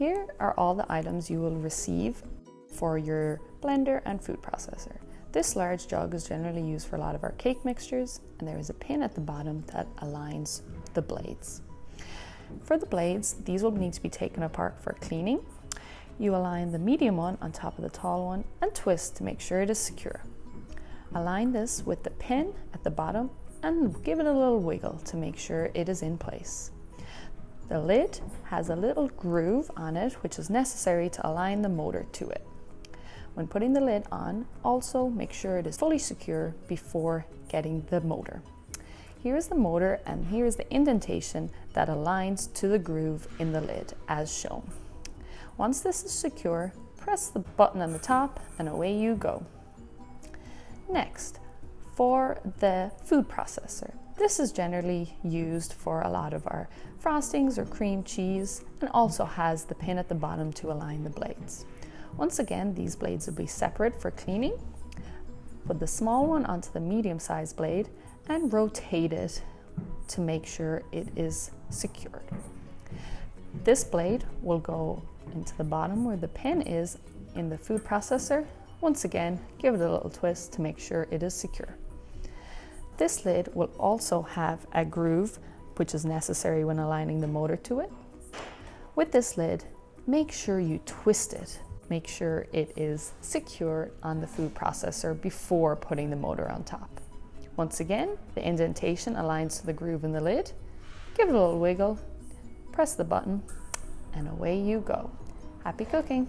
Here are all the items you will receive for your blender and food processor. This large jug is generally used for a lot of our cake mixtures, and there is a pin at the bottom that aligns the blades. For the blades, these will need to be taken apart for cleaning. You align the medium one on top of the tall one and twist to make sure it is secure. Align this with the pin at the bottom and give it a little wiggle to make sure it is in place. The lid has a little groove on it, which is necessary to align the motor to it. When putting the lid on, also make sure it is fully secure before getting the motor. Here is the motor, and here is the indentation that aligns to the groove in the lid as shown. Once this is secure, press the button on the top and away you go. Next, for the food processor. This is generally used for a lot of our frostings or cream cheese, and also has the pin at the bottom to align the blades. Once again, these blades will be separate for cleaning. Put the small one onto the medium-sized blade and rotate it to make sure it is secured. This blade will go into the bottom where the pin is in the food processor. Once again, give it a little twist to make sure it is secure. This lid will also have a groove, which is necessary when aligning the motor to it. With this lid, make sure you twist it. Make sure it is secure on the food processor before putting the motor on top. Once again, the indentation aligns to the groove in the lid. Give it a little wiggle, press the button, and away you go. Happy cooking!